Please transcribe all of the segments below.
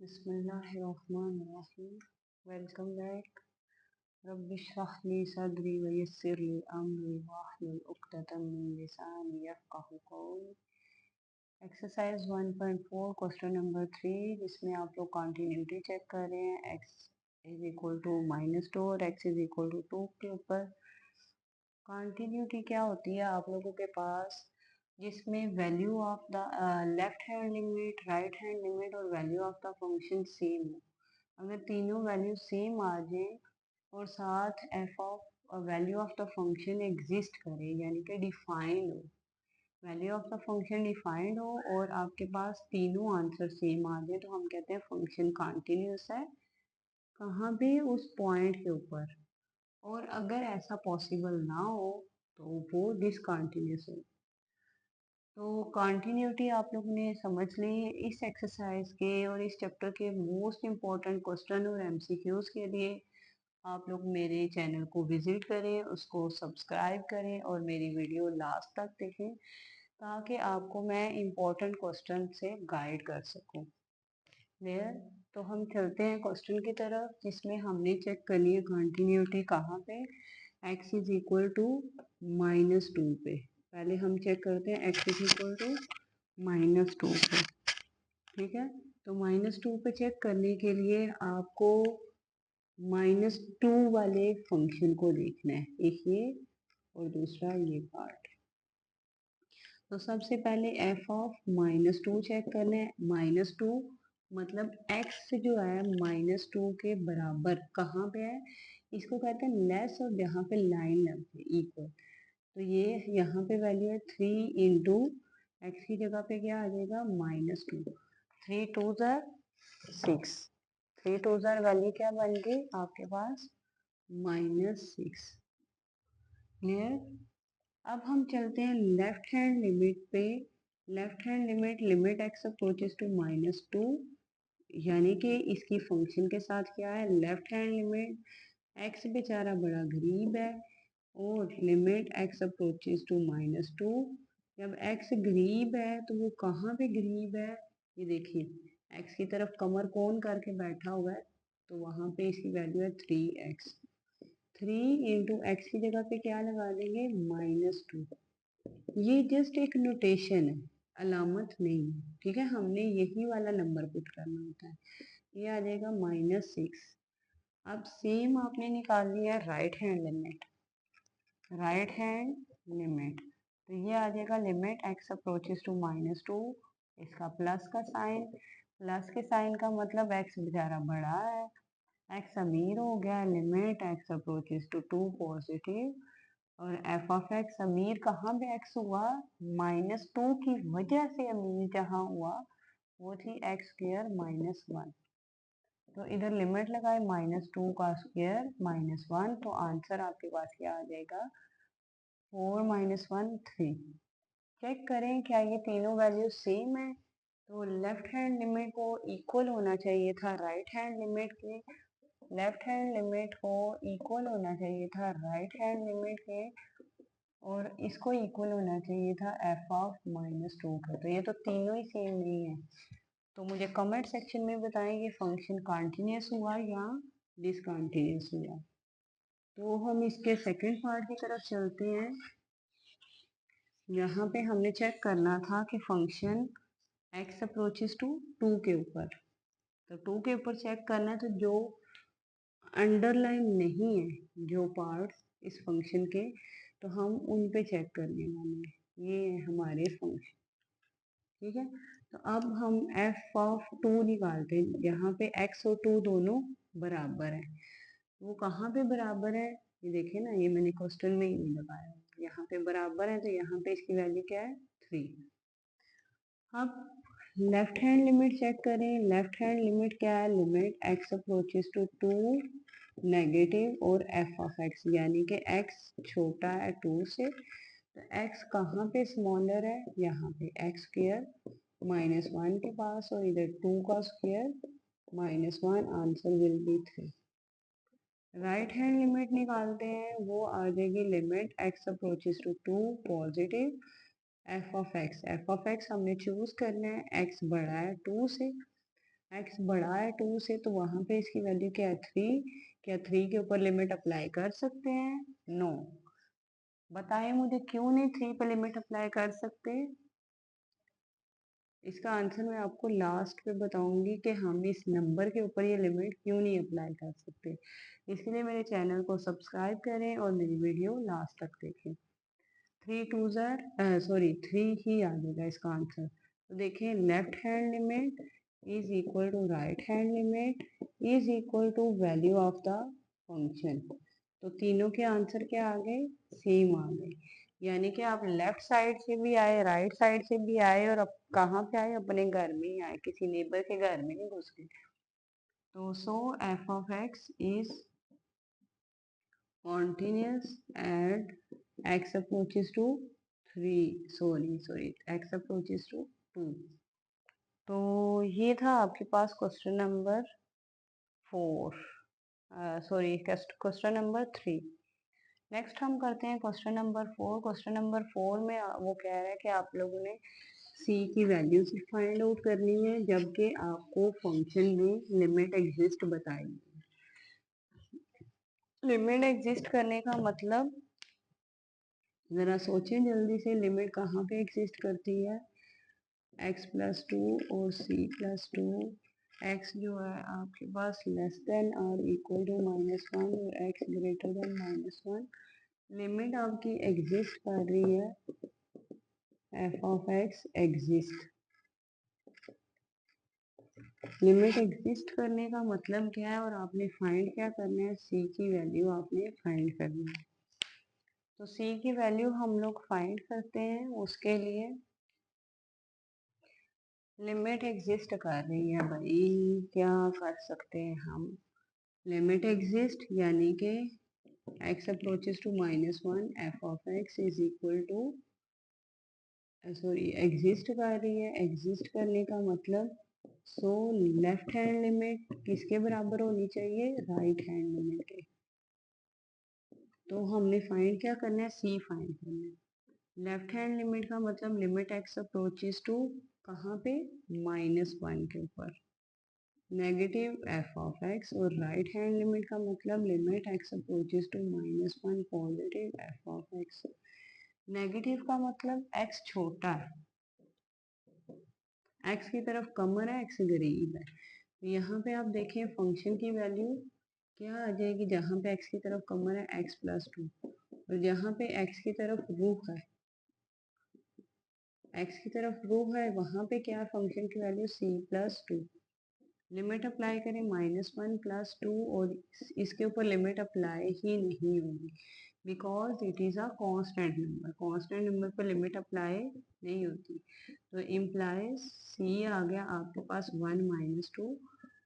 बिस्मिल्लाहिर्रहमानिर्रहीम। Welcome back. Rabbi इश्रह ली सदरी व यस्सिर ली अमरी वाहलुल उक़दतम मिन लिसानी यफ़क़हू क़ौली। एक्सरसाइज 1.4 क्वेश्चन नंबर 3, जिसमें आप लोग कंटिन्यूटी चेक कर रहे हैं x इज इक्वल टू -2 और x इज इक्वल टू 2 के ऊपर। कंटिन्यूटी क्या होती है आप लोगों के पास, जिसमें value of the left hand limit, right hand limit और value of the function same हो। अगर तीनों वैल्यू सेम आ जाए और साथ F of value of the function exist करे, यानी कि डिफाइंड हो, value of the function defined हो और आपके पास तीनों आंसर सेम आ जाए, तो हम कहते हैं फंक्शन कंटिन्यूस है। कहाँ पे? उस पॉइंट के ऊपर। और अगर ऐसा पॉसिबल ना हो तो वो डिसकंटिन्यूस हो। तो कंटिन्यूटी आप लोग ने समझ ली। इस एक्सरसाइज के और इस चैप्टर के मोस्ट इम्पॉर्टेंट क्वेश्चन और एमसीक्यूज के लिए आप लोग मेरे चैनल को विजिट करें, उसको सब्सक्राइब करें और मेरी वीडियो लास्ट तक देखें, ताकि आपको मैं इम्पोर्टेंट क्वेश्चन से गाइड कर सकूं। क्लियर? तो हम चलते हैं क्वेश्चन की तरफ, जिसमें हमने चेक करनी है कंटिन्यूटी कहाँ पे, x इज इक्वल टू -2 पे। पहले हम चेक करते हैं x इज इक्वल टू -2 पे। ठीक है, तो -2 पे चेक करने के लिए आपको -2 वाले फंक्शन को देखना है, एक ये और दूसरा ये पार्ट। तो सबसे पहले f ऑफ -2 चेक करना है। -2 मतलब x जो है -2 के बराबर कहाँ पे है, इसको कहते हैं लेस, और जहाँ पे लाइन लगती है इक्वल। तो ये यहाँ पे वैल्यू है 3 इंटू एक्स की जगह पे क्या आ जाएगा -2। 3 2 ज़ार 6, 3 2 ज़ार वैल्यू क्या बन गई आपके पास -6। क्लियर? अब हम चलते हैं लेफ्ट हैंड लिमिट पे। Left hand limit, limit x approaches to -2, यानी कि इसकी फंक्शन के साथ क्या है, लेफ्ट हैंड लिमिट। एक्स बेचारा बड़ा गरीब है और लिमिट एक्स अप्रोचेस टू -2। जब एक्स गरीब है तो वो कहाँ पे गरीब है, ये देखिए एक्स की तरफ कमर कौन करके बैठा हुआ है, तो वहां पे इसकी वैल्यू है 3x। 3 इंटू एक्स की जगह पे क्या लगा देंगे -2। ये जस्ट एक नोटेशन है, अलामत नहीं। ठीक है, हमने यही वाला नंबर पुट करना होता है। ये आ जाएगा -6। अब सेम आपने निकाल लिया right hand limit. Right hand limit, तो ये आ जाएगा लिमिट एक्स अप्रोचेस टू -2, इसका प्लस का साइन। प्लस के साइन का मतलब एक्स बेचारा बड़ा है, एक्स अमीर हो गया। Limit x approaches to 2 positive, और एफ ऑफ एक्स अमीर कहाँ पे एक्स हुआ, -2 की वजह से अमीर जहाँ हुआ वो थी एक्स स्क्वायर -1। तो इधर लिमिट लगाए -2 का स्क्वायर -1, तो आंसर आपके पास क्या आ जाएगा 4 - 1 3। चेक करें क्या ये तीनों वैल्यू सेम है। तो लेफ्ट हैंड लिमिट को इक्वल होना चाहिए था राइट हैंड लिमिट के, लेफ्ट हैंड लिमिट को इक्वल होना चाहिए था राइट हैंड लिमिट के, और इसको इक्वल होना चाहिए था एफ ऑफ -2 का। तो ये तो तीनों ही सेम नहीं है। तो मुझे कमेंट सेक्शन में बताएं कि फंक्शन कंटिन्यूस हुआ या डिसकंटिन्यूस हुआ। तो हम इसके सेकंड पार्ट की तरफ चलते हैं। यहाँ पे हमने चेक करना था कि फंक्शन x अप्रोचेस टू 2 के ऊपर, तो 2 के ऊपर चेक करना है। तो जो अंडरलाइन नहीं है जो पार्ट्स इस फंक्शन के, तो हम उन पे चेक करने वाले हैं। ये है हमारे फंक्शन। ठीक है, तो अब हम f ऑफ 2 निकालते हैं, यहाँ पे x और 2 दोनों बराबर है। वो कहाँ पे बराबर है, ये देखिए ना, ये मैंने क्वेश्चन में ही नहीं लगाया, यहाँ पे बराबर है, तो यहाँ पे इसकी वैल्यू क्या है 3। अब लेफ्ट हैंड लिमिट चेक करें। लेफ्ट हैंड लिमिट क्या है, limit x approaches to 2 negative और f ऑफ x, यानी कि x छोटा है 2 से, तो x कहाँ पे स्मॉलर है, यहाँ पे x स्क्वायर -1 के पास, और इधर 2 का square -1, answer will be 3। Right hand limit निकालते हैं, वो आ जाएगी limit x approaches to 2 positive, f of x. F of x हमने चूज करना है, x बड़ा है 2 से, एक्स बड़ा है 2 से, तो वहां पे इसकी वैल्यू क्या है 3। क्या 3 के ऊपर लिमिट अप्लाई कर सकते हैं? नो। बताएं मुझे क्यों नहीं 3 पे लिमिट अप्लाई कर सकते? इसका आंसर मैं आपको लास्ट पे बताऊंगी कि हम इस नंबर के ऊपर ये लिमिट क्यों नहीं अप्लाई कर सकते। इसके लिए मेरे चैनल को सब्सक्राइब करें और मेरी वीडियो लास्ट तक देखें। 3 ही आ जाएगा इसका आंसर। तो देखिए, left hand limit is equal to right hand limit is equal to value of the function. तो तीनों के आंसर क्या आ गए? सेम आ गए। यानी कि आप लेफ्ट साइड से भी आए, राइट साइड से भी आए, और अब कहाँ पे आए? अपने घर में ही आए, किसी नेबर के घर में नहीं घुस गए। तो so F of X is continuous at x approaches to 3, sorry x approaches to 2। तो ये था आपके पास question number 4, sorry question number 3। Next हम करते हैं क्वेश्चन नंबर 4। क्वेश्चन नंबर 4 में वो कह रहा है कि आप लोगों ने c की वैल्यू से फाइंड आउट करनी है, जबकि आपको फंक्शन में लिमिट एग्जिस्ट बताई। लिमिट एग्जिस्ट करने का मतलब, जरा सोचें जल्दी से, लिमिट कहाँ पे एग्जिस्ट करती है? x+2 और c+2। x जो है आपके पास लेस देन और इक्वल टू -1 और x ग्रेटर देन -1। लिमिट आपकी एग्जिस्ट कर रही है, f of x exist. Limit exist करने का मतलब क्या है, और आपने फाइंड क्या करना है? c की वैल्यू आपने फाइंड करनी है। तो c की वैल्यू हम लोग फाइंड करते हैं। उसके लिए लिमिट एग्जिस्ट कर रही है भाई, क्या कर सकते हैं हम? लिमिट एग्जिस्ट यानी कि x approaches to -1 f of x is equal to, sorry exist कर रही है। एग्जिस्ट करने का मतलब, सो लेफ्ट हैंड लिमिट किसके बराबर होनी चाहिए? राइट हैंड लिमिट के। तो हमने फाइंड क्या करना है? c फाइंड करना है। लेफ्ट हैंड लिमिट का मतलब लिमिट x अप्रोचेस टू कहाँ पे? -1 के ऊपर, नेगेटिव एफ ऑफ एक्स। और राइट हैंड लिमिट का मतलब limit x approaches to -1 positive f of x. Negative का मतलब एक्स छोटा है, एक्स की तरफ कमर है, एक्स गरीब है। तो यहाँ पे आप देखें फंक्शन की वैल्यू क्या आ जाएगी? जहाँ पे एक्स की तरफ कमर है x+2, और जहाँ पे एक्स की तरफ रूह है, एक्स की तरफ रूह है, वहाँ पे क्या फंक्शन की वैल्यू? c+2। लिमिट अप्लाई करें -1 + 2, और इसके ऊपर लिमिट अप्लाई ही नहीं होगी, because it is a constant number. Constant number पर लिमिट अप्लाई नहीं होती। तो इम्प्लाइज सी आ गया आपके पास 1 - 2,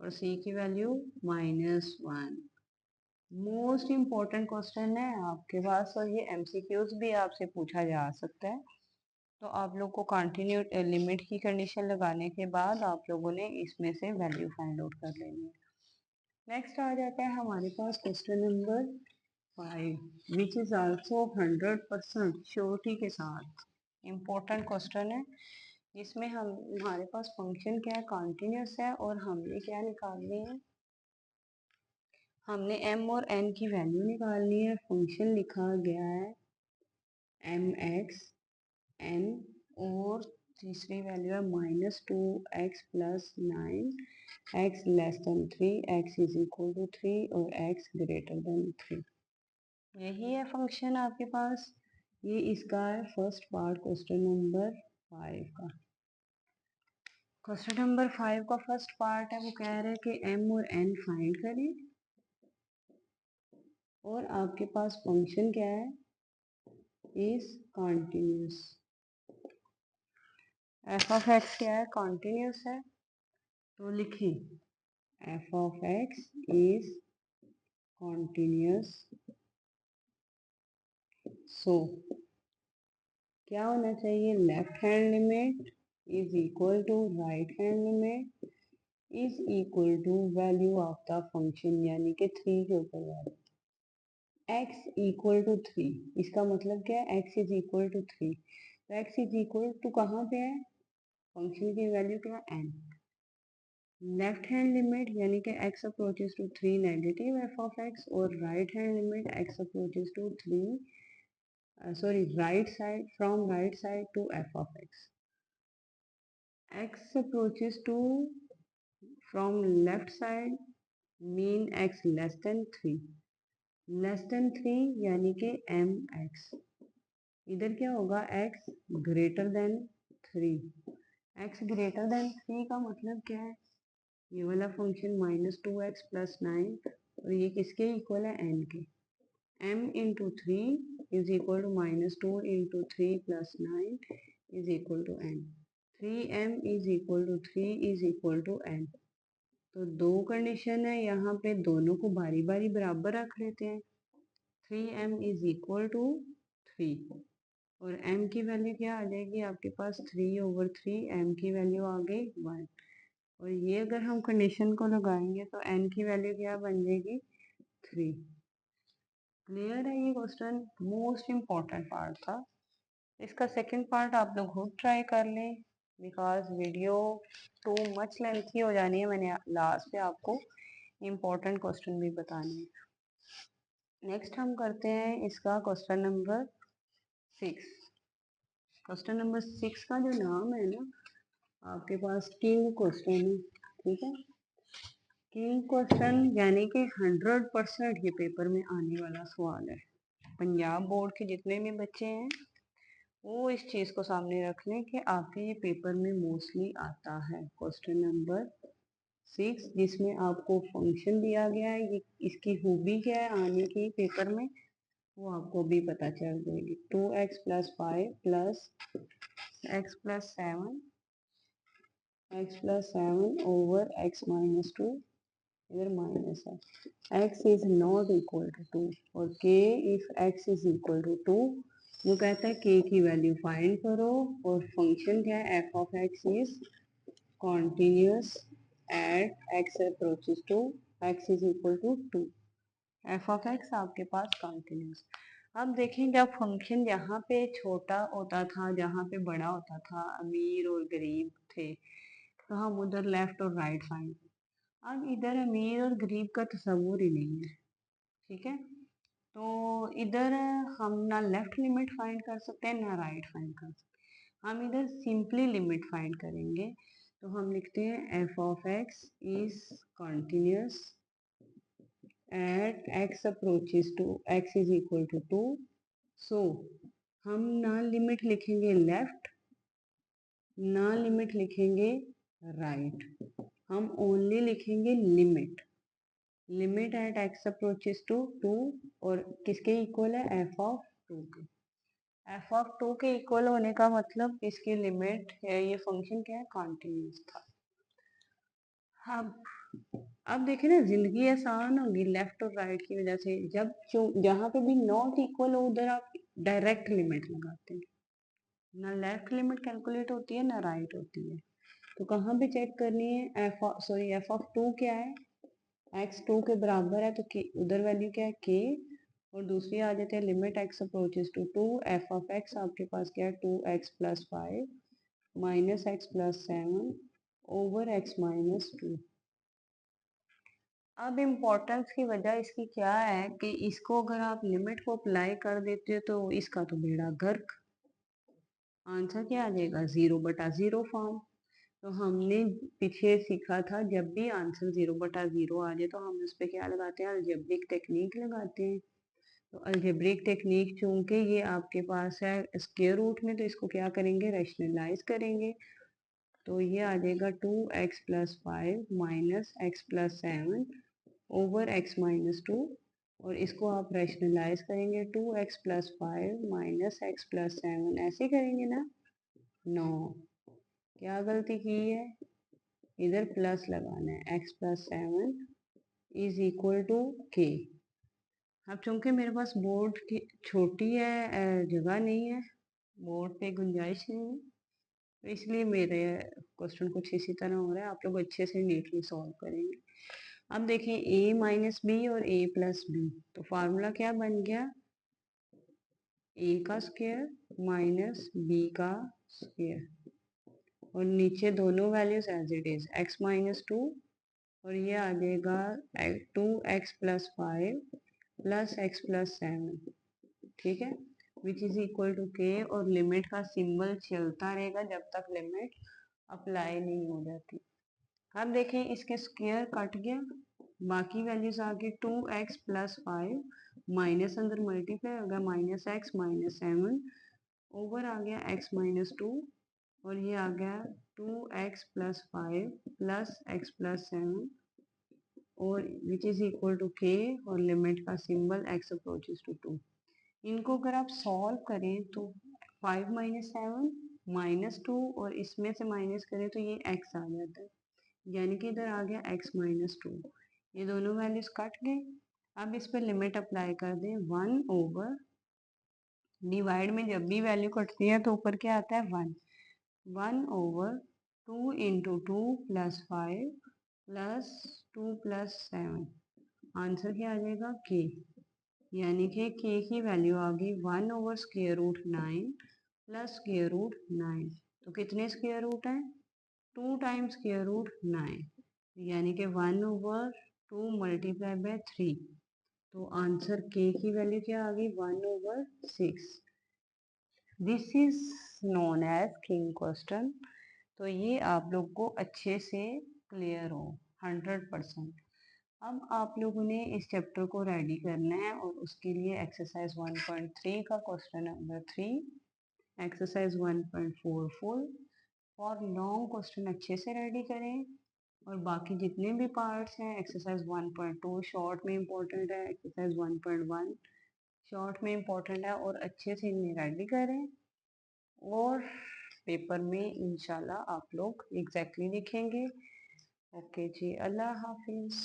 और सी की वैल्यू -1। मोस्ट इम्पॉर्टेंट क्वेश्चन है आपके पास, और ये एमसीक्यूज भी आपसे पूछा जा सकता है। तो आप लोग को कंटिन्यू लिमिट की कंडीशन लगाने के बाद आप लोगों ने इसमें से वैल्यू फाइंड आउट कर लेनी है। नेक्स्ट आ जाता है हमारे पास question number 5, which is also 100% surety के साथ इम्पोर्टेंट क्वेश्चन है, जिसमें हम हमारे पास फंक्शन क्या है? कॉन्टिन्यूस है, और हमने क्या निकालनी है? हमने m और n की वैल्यू निकालनी है। फंक्शन लिखा गया है mx n, और तीसरी वैल्यू है -2x + 9, x less than 3, x is equal to 3 और x ग्रेटर देन 3। यही है फंक्शन आपके पास। ये इसका है फर्स्ट पार्ट क्वेश्चन नंबर 5 का। क्वेश्चन नंबर 5 का फर्स्ट पार्ट है, वो कह रहे हैं कि m और n फाइंड करें, और आपके पास फंक्शन क्या है? Is continuous. F of x क्या है? कॉन्टिन्यूस है। तो लिखें f of x is continuous। so क्या होना चाहिए? Left hand limit is equal to right hand limit is equal to value of the function, यानी कि 3 के ऊपर वैल्यू x इक्वल टू 3। इसका मतलब क्या है? x is equal to 3। तो x इज इक्वल टू कहाँ पे है? फंक्शन की वैल्यू क्या है? n। लेफ्ट हैंड लिमिट यानी कि x approaches to 3 negative F of x, और right hand limit x approaches to 3 right side from right side to F of X. x approaches to from left side mean x less than 3. Less than 3 यानी कि M x. इधर क्या होगा, x greater than 3. x greater than 3 का मतलब क्या है, ये वाला फंक्शन -2x+9, और ये किसके इक्वल है, n के. m into 3 is equal to -2 into 3+9 is equal to n. 3m is equal to 3 is equal to n. तो दो कंडीशन है यहाँ पे, दोनों को बारी बारी बराबर रख लेते हैं. 3m इज इक्वल टू 3, और m की वैल्यू क्या आ जाएगी आपके पास, 3/3. m की वैल्यू आ गई 1, और ये अगर हम कंडीशन को लगाएंगे तो n की वैल्यू क्या बन जाएगी, 3. क्लियर है ये क्वेश्चन. मोस्ट इम्पॉर्टेंट पार्ट था. इसका सेकंड पार्ट आप लोग खुद ट्राई कर लें, because video too much lengthy हो जानी है. मैंने लास्ट पे आपको इम्पोर्टेंट क्वेश्चन भी बताने हैं. नेक्स्ट हम करते हैं इसका क्वेश्चन नंबर 6. क्वेश्चन नंबर 6 का जो नाम है ना, आपके पास किंग क्वेश्चन है. ठीक है, किंग क्वेश्चन यानी कि 100% ये पेपर में आने वाला सवाल है. पंजाब बोर्ड के जितने भी बच्चे हैं वो इस चीज़ को सामने रख लें कि आपके ये पेपर में मोस्टली आता है. क्वेश्चन नंबर 6 जिसमें आपको फंक्शन दिया गया है, ये इसकी खूबी क्या है आने की पेपर में वो आपको भी पता चल जाएगी. 2x+5 plus x+7 over x-2, इधर माइनस है. x is not equal to 2, और k if x is equal to 2, वो कहता है k की वैल्यू फाइंड करो, और फंक्शन क्या है, f of x is continuous at x approaches to x is equal to 2. f of x आपके पास कॉन्टिन्यूस. अब देखें, जब फंक्शन यहाँ पे छोटा होता था, जहाँ पे बड़ा होता था, अमीर और गरीब थे, तो हम उधर लेफ्ट और राइट फाइंड. अब इधर अमीर और गरीब का तस्वुर ही नहीं है. ठीक है, तो इधर हम ना लेफ्ट लिमिट फाइंड कर सकते हैं ना राइट फाइंड कर सकते हैं. हम इधर सिंपली लिमिट फाइंड करेंगे. तो हम लिखते हैं f of x is continuous at x approaches to x is equal to 2. So हम ना लिमिट लिखेंगे लेफ्ट, ना लिमिट लिखेंगे राइट, हम ओनली लिखेंगे limit. Limit at x approaches to 2, और किसके इक्वल है, f ऑफ 2 के. f ऑफ 2 के इक्वल होने का मतलब इसकी लिमिट है, ये फंक्शन क्या है, कॉन्टिन्यूस था. अब देखें ना, जिंदगी आसान होगी लेफ्ट और राइट की वजह से. जब जहाँ पे भी नॉट इक्वल हो उधर आप डायरेक्ट लिमिट लगाते हैं. ना लेफ्ट लिमिट कैलकुलेट होती है ना राइट होती है. तो कहाँ पे चेक करनी है, एफ ऑफ 2 क्या है, x 2 के बराबर है, तो उधर वैल्यू क्या है, k, और दूसरी आ जाते हैं limit x approaches to 2, f of x आपके पास क्या है, 2x+5 minus x+7 over x-2. अब इम्पोर्टेंस की वजह इसकी क्या है कि इसको अगर आप लिमिट को अप्लाई कर देते हो तो इसका तो बेड़ा गर्क. आंसर क्या आ जाएगा, 0/0 फॉर्म. तो हमने पीछे सीखा था, जब भी आंसर 0/0 आ जाए तो हम उस पर क्या लगाते हैं, अलजेब्रिक टेक्निक लगाते हैं. तो अलजेब्रिक टेक्निक चूंकि ये आपके पास है स्क्वायर रूट में, तो इसको क्या करेंगे, रैशनलाइज करेंगे. तो ये आ जाएगा 2x+5 minus x+7 over x-2, और इसको आप रैशनलाइज करेंगे 2x+5 माइनस x+7, ऐसे करेंगे ना. नो, क्या गलती की है, इधर प्लस लगाना है, x+7 is equal to k. अब चूंकि मेरे पास बोर्ड की छोटी है, जगह नहीं है, बोर्ड पे गुंजाइश नहीं है, तो इसलिए मेरे क्वेश्चन कुछ इसी तरह हो रहा है. आप लोग अच्छे से नीटली सॉल्व करेंगे. अब देखिए a माइनस बी और a प्लस बी, तो फार्मूला क्या बन गया, a का स्क्वायर माइनस b का स्क्वायर, और नीचे दोनों values as it is x minus two और ये आ जाएगा 2x+5 प्लस x प्लस 7, ठीक है, which is equal to k। और लिमिट का सिंबल चलता रहेगा जब तक लिमिट अप्लाई नहीं हो जाती। अब देखें इसके स्क्वायर कट गया, बाकी वैल्यूज आ गई 2x+5 माइनस अंदर मल्टीप्लाई होगा -x -7 ओवर आ गया x माइनस टू और ये आ गया 2x+5 प्लस x प्लस 7 और which is equal to k और लिमिट का सिंबल x अप्रोचेस टू 2। इनको अगर आप सॉल्व करें तो 5 माइनस 7 -2 और इसमें से माइनस करें तो ये x आ जाता है, यानी कि इधर आ गया x माइनस टू। ये दोनों वैल्यूज कट गए। अब इस पर लिमिट अप्लाई कर दें 1 ओवर डिवाइड में जब भी वैल्यू कटती है तो ऊपर क्या आता है 1 over 2 into 2 plus 5 plus 2 plus 7। Answer क्या आ जाएगा k, यानी कि k की वैल्यू आ गई 1 over square root 9 plus square root 9। तो कितने स्क्वायर रूट हैं 2 टाइम्स स्क्वायर रूट 9, यानी कि 1 ओवर 2 मल्टीप्लाई बाय 3। तो आंसर k की वैल्यू क्या आ गई 1 over 6। This is known as king question. तो ये आप लोग को अच्छे से क्लियर हो 100%। अब आप लोगों ने इस चैप्टर को रेडी करना है और उसके लिए एक्सरसाइज 1.3 का क्वेश्चन नंबर 3, एक्सरसाइज 1.44 और लॉन्ग क्वेश्चन अच्छे से रेडी करें। और बाकी जितने भी पार्ट्स हैं एक्सरसाइज 1.2 शॉर्ट में इम्पोर्टेंट है, एक्सरसाइज 1.1 शॉर्ट में इम्पोर्टेंट है और अच्छे से इन्हें रेडी करें और पेपर में इंशाल्लाह आप लोग एग्जैक्टली लिखेंगे। ओके जी, अल्लाह हाफिज़।